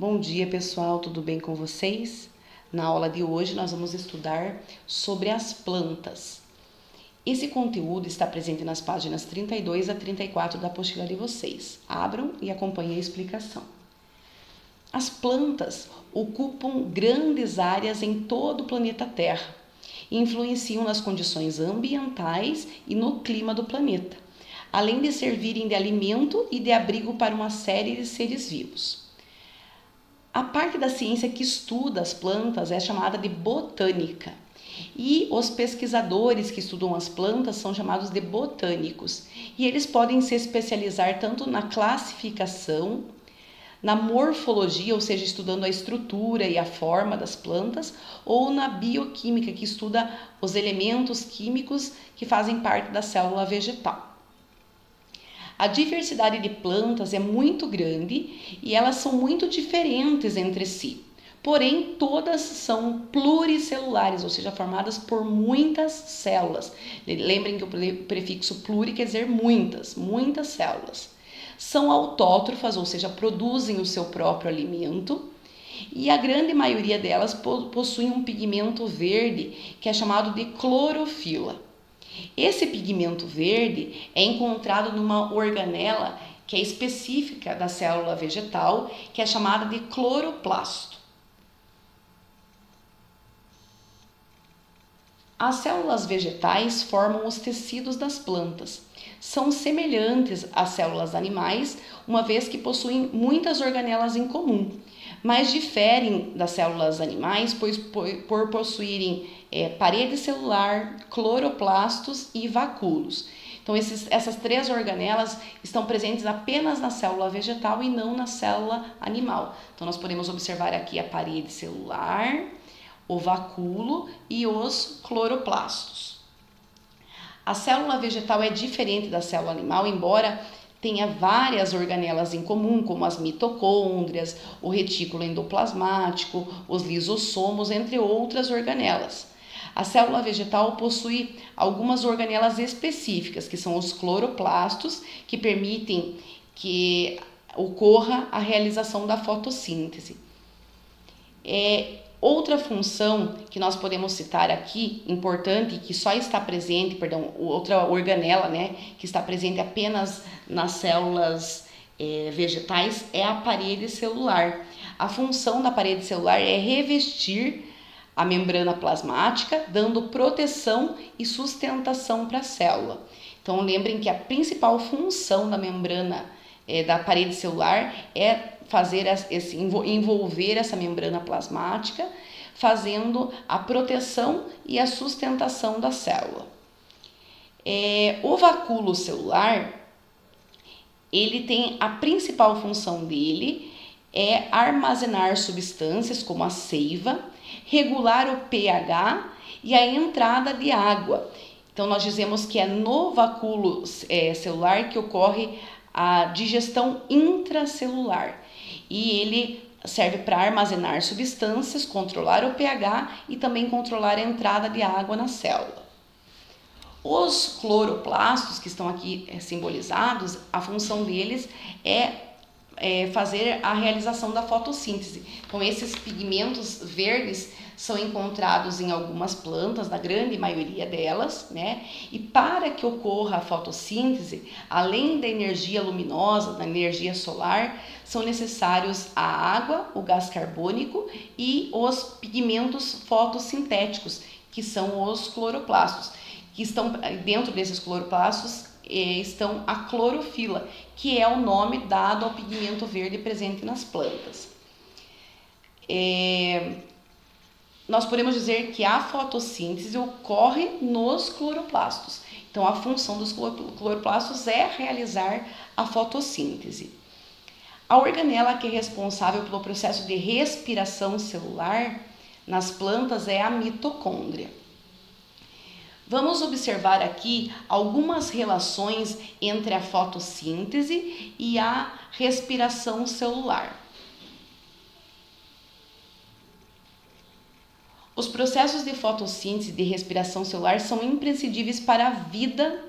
Bom dia, pessoal, tudo bem com vocês? Na aula de hoje nós vamos estudar sobre as plantas. Esse conteúdo está presente nas páginas 32 a 34 da apostila de vocês. Abram e acompanhem a explicação. As plantas ocupam grandes áreas em todo o planeta Terra e influenciam nas condições ambientais e no clima do planeta, além de servirem de alimento e de abrigo para uma série de seres vivos. A parte da ciência que estuda as plantas é chamada de botânica, e os pesquisadores que estudam as plantas são chamados de botânicos, e eles podem se especializar tanto na classificação, na morfologia, ou seja, estudando a estrutura e a forma das plantas, ou na bioquímica, que estuda os elementos químicos que fazem parte da célula vegetal. A diversidade de plantas é muito grande e elas são muito diferentes entre si. Porém, todas são pluricelulares, ou seja, formadas por muitas células. Lembrem que o prefixo pluri quer dizer muitas células. São autótrofas, ou seja, produzem o seu próprio alimento. E a grande maioria delas possuem um pigmento verde que é chamado de clorofila. Esse pigmento verde é encontrado numa organela que é específica da célula vegetal, que é chamada de cloroplasto. As células vegetais formam os tecidos das plantas. São semelhantes às células animais, uma vez que possuem muitas organelas em comum, mas diferem das células animais por possuírem parede celular, cloroplastos e vacúolos. Então, essas três organelas estão presentes apenas na célula vegetal e não na célula animal. Então, nós podemos observar aqui a parede celular, o vacúolo e os cloroplastos. A célula vegetal é diferente da célula animal, embora tenha várias organelas em comum, como as mitocôndrias, o retículo endoplasmático, os lisossomos, entre outras organelas. A célula vegetal possui algumas organelas específicas, que são os cloroplastos, que permitem que ocorra a realização da fotossíntese. Outra função que nós podemos citar aqui, importante, que só está presente, outra organela, que está presente apenas nas células vegetais, é a parede celular. A função da parede celular é revestir a membrana plasmática, dando proteção e sustentação para a célula. Então, lembrem que a principal função da membrana da parede celular é envolver essa membrana plasmática, fazendo a proteção e a sustentação da célula. O vacúolo celular, ele tem a principal função dele é armazenar substâncias como a seiva, regular o pH e a entrada de água. Então, nós dizemos que é no vacúolo celular que ocorre a digestão intracelular, e ele serve para armazenar substâncias, controlar o pH e também controlar a entrada de água na célula. Os cloroplastos, que estão aqui simbolizados, a função deles é fazer a realização da fotossíntese. Então, esses pigmentos verdes são encontrados em algumas plantas, na grande maioria delas, E para que ocorra a fotossíntese, além da energia luminosa, da energia solar, são necessários a água, o gás carbônico e os pigmentos fotossintéticos, que são os cloroplastos, que estão dentro desses cloroplastos estão a clorofila, que é o nome dado ao pigmento verde presente nas plantas. Nós podemos dizer que a fotossíntese ocorre nos cloroplastos. Então, a função dos cloroplastos é realizar a fotossíntese. A organela que é responsável pelo processo de respiração celular nas plantas é a mitocôndria. Vamos observar aqui algumas relações entre a fotossíntese e a respiração celular. Os processos de fotossíntese e de respiração celular são imprescindíveis para a vida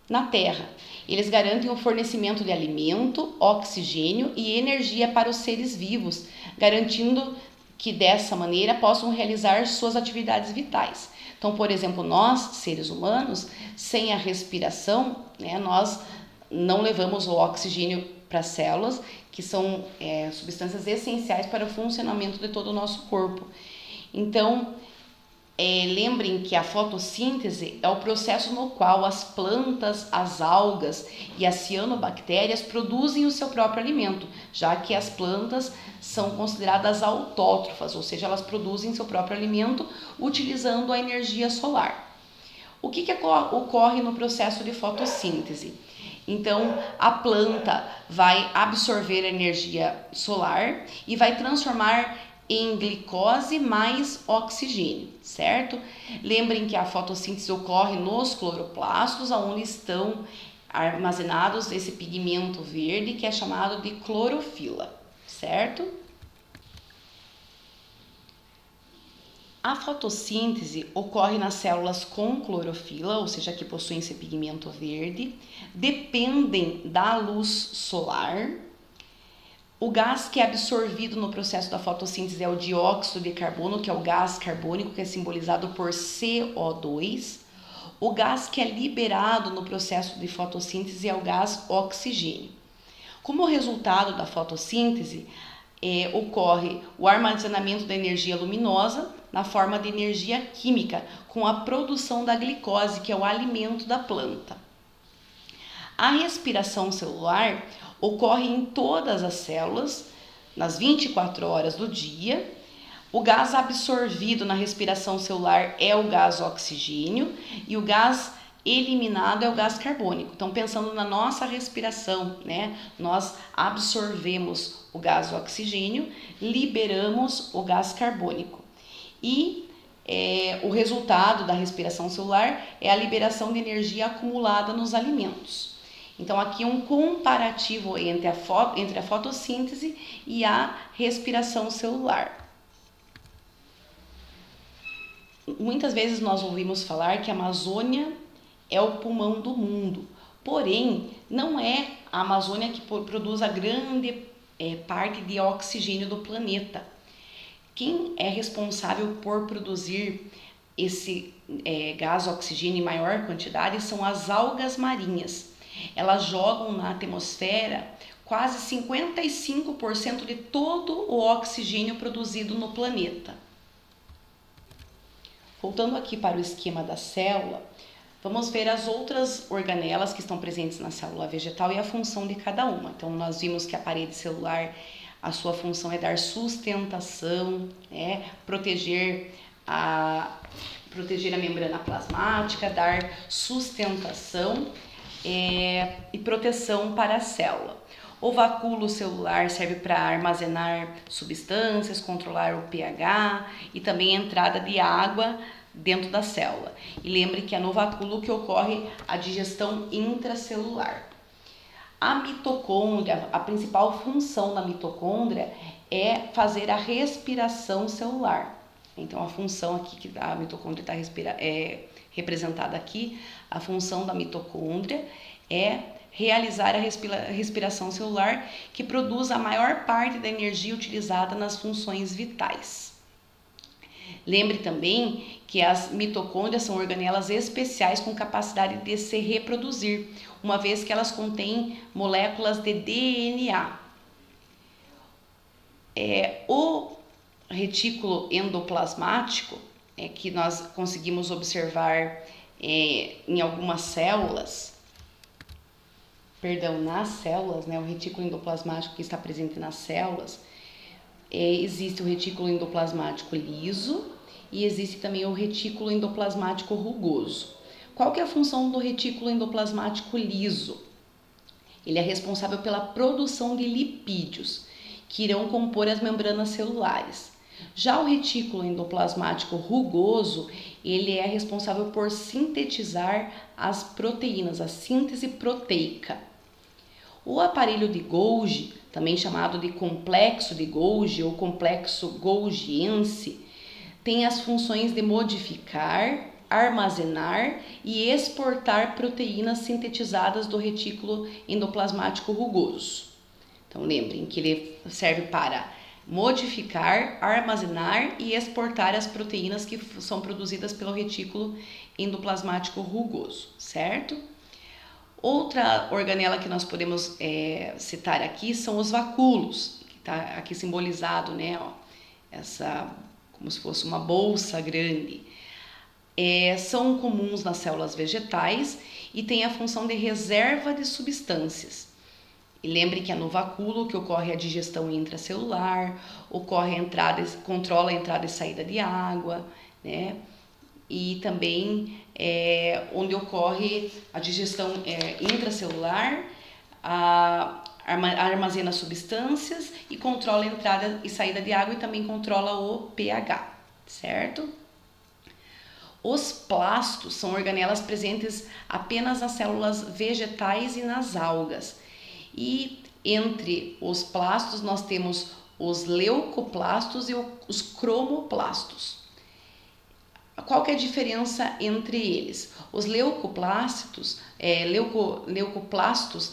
na Terra. Eles garantem o fornecimento de alimento, oxigênio e energia para os seres vivos, garantindo que dessa maneira possam realizar suas atividades vitais. Então, por exemplo, nós, seres humanos, sem a respiração, né, nós não levamos o oxigênio para as células, que são substâncias essenciais para o funcionamento de todo o nosso corpo. Então, lembrem que a fotossíntese é o processo no qual as plantas, as algas e as cianobactérias produzem o seu próprio alimento, já que as plantas são consideradas autótrofas, ou seja, elas produzem seu próprio alimento utilizando a energia solar. O que ocorre no processo de fotossíntese? Então, a planta vai absorver a energia solar e vai transformar em glicose mais oxigênio, certo? Lembrem que a fotossíntese ocorre nos cloroplastos, onde estão armazenados esse pigmento verde que é chamado de clorofila, certo? A fotossíntese ocorre nas células com clorofila, ou seja, que possuem esse pigmento verde, dependem da luz solar. O gás que é absorvido no processo da fotossíntese é o dióxido de carbono, que é o gás carbônico, que é simbolizado por CO2. O gás que é liberado no processo de fotossíntese é o gás oxigênio. Como resultado da fotossíntese, ocorre o armazenamento da energia luminosa na forma de energia química, com a produção da glicose, que é o alimento da planta. A respiração celular ocorre em todas as células, nas 24 horas do dia. O gás absorvido na respiração celular é o gás oxigênio e o gás eliminado é o gás carbônico. Então, pensando na nossa respiração, né, nós absorvemos o gás oxigênio, liberamos o gás carbônico. E o resultado da respiração celular é a liberação de energia acumulada nos alimentos. Então, aqui um comparativo entre a fotossíntese e a respiração celular. Muitas vezes nós ouvimos falar que a Amazônia é o pulmão do mundo, porém, não é a Amazônia que produz a grande parte de oxigênio do planeta. Quem é responsável por produzir esse gás oxigênio em maior quantidade são as algas marinhas. Elas jogam na atmosfera quase 55% de todo o oxigênio produzido no planeta. Voltando aqui para o esquema da célula, vamos ver as outras organelas que estão presentes na célula vegetal e a função de cada uma. Então, nós vimos que a parede celular, a sua função é dar sustentação, proteger a membrana plasmática, dar sustentação e proteção para a célula. O vacúolo celular serve para armazenar substâncias, controlar o pH e também a entrada de água dentro da célula. E lembre que é no vacúolo que ocorre a digestão intracelular. A mitocôndria, a principal função da mitocôndria é fazer a respiração celular. Então, a função aqui que a mitocôndria está representada aqui, a função da mitocôndria é realizar a respiração celular, que produz a maior parte da energia utilizada nas funções vitais. Lembre também que as mitocôndrias são organelas especiais com capacidade de se reproduzir, uma vez que elas contêm moléculas de DNA. O retículo endoplasmático, que nós conseguimos observar em algumas células, nas células, o retículo endoplasmático que está presente nas células, existe o retículo endoplasmático liso e existe também o retículo endoplasmático rugoso. Qual que é a função do retículo endoplasmático liso? Ele é responsável pela produção de lipídios, que irão compor as membranas celulares. Já o retículo endoplasmático rugoso, ele é responsável por sintetizar as proteínas, a síntese proteica. O aparelho de Golgi, também chamado de complexo de Golgi ou complexo golgiense, tem as funções de modificar armazenar e exportar proteínas sintetizadas do retículo endoplasmático rugoso. Então lembrem que ele serve para modificar, armazenar e exportar as proteínas que são produzidas pelo retículo endoplasmático rugoso, certo? Outra organela que nós podemos citar aqui são os vacúolos, que está aqui simbolizado, né? Ó, como se fosse uma bolsa grande. São comuns nas células vegetais e têm a função de reserva de substâncias. E lembre que é no vacúolo que ocorre a digestão intracelular, controla a entrada e saída de água, né? E também onde ocorre a digestão intracelular, armazena substâncias e controla a entrada e saída de água e também controla o pH, certo? Os plastos são organelas presentes apenas nas células vegetais e nas algas. E entre os plastos nós temos os leucoplastos e os cromoplastos. Qual que é a diferença entre eles? Os leucoplastos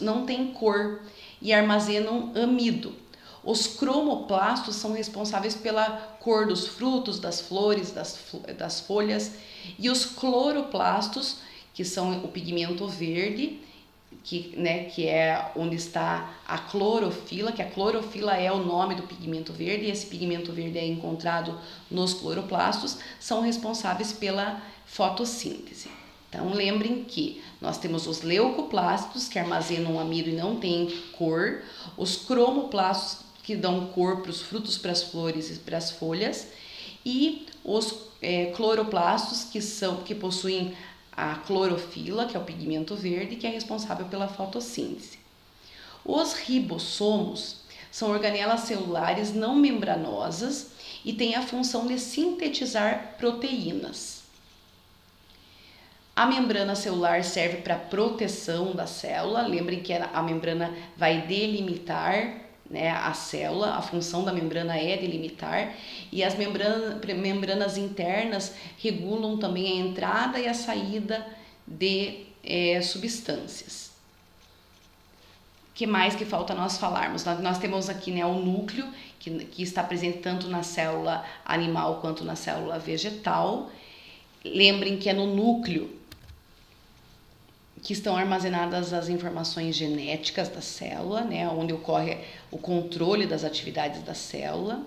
não têm cor e armazenam amido. Os cromoplastos são responsáveis pela cor dos frutos, das flores, das folhas, e os cloroplastos, que são o pigmento verde, que é onde está a clorofila, que a clorofila é o nome do pigmento verde, e esse pigmento verde é encontrado nos cloroplastos, são responsáveis pela fotossíntese. Então lembrem que nós temos os leucoplastos, que armazenam amido e não têm cor, os cromoplastos, que dão cor para os frutos, para as flores e para as folhas, e os cloroplastos, que possuem a clorofila, que é o pigmento verde, que é responsável pela fotossíntese. Os ribossomos são organelas celulares não membranosas e têm a função de sintetizar proteínas. A membrana celular serve para proteção da célula. Lembrem que a membrana vai delimitar, né, a célula, a função da membrana é delimitar, e as membranas internas regulam também a entrada e a saída de substâncias. O que mais que falta nós falarmos? Nós temos aqui, né, o núcleo, que está presente tanto na célula animal quanto na célula vegetal. Lembrem que é no núcleo que estão armazenadas as informações genéticas da célula, né, onde ocorre o controle das atividades da célula.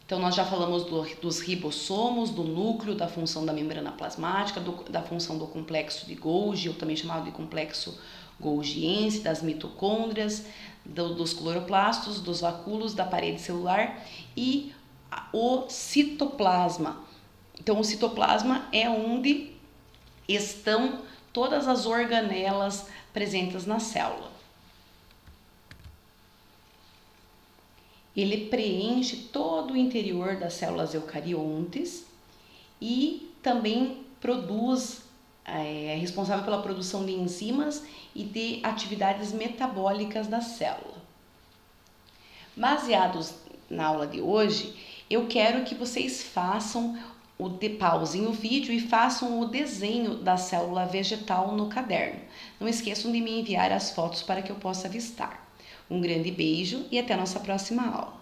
Então, nós já falamos dos ribossomos, do núcleo, da função da membrana plasmática, da função do complexo de Golgi, ou também chamado de complexo golgiense, das mitocôndrias, dos cloroplastos, dos vacúolos, da parede celular e o citoplasma. Então, o citoplasma é onde estão todas as organelas presentes na célula. Ele preenche todo o interior das células eucariontes e também é responsável pela produção de enzimas e de atividades metabólicas da célula. Baseados na aula de hoje, eu quero que vocês pausem o vídeo e façam o desenho da célula vegetal no caderno. Não esqueçam de me enviar as fotos para que eu possa avistar. Um grande beijo e até a nossa próxima aula.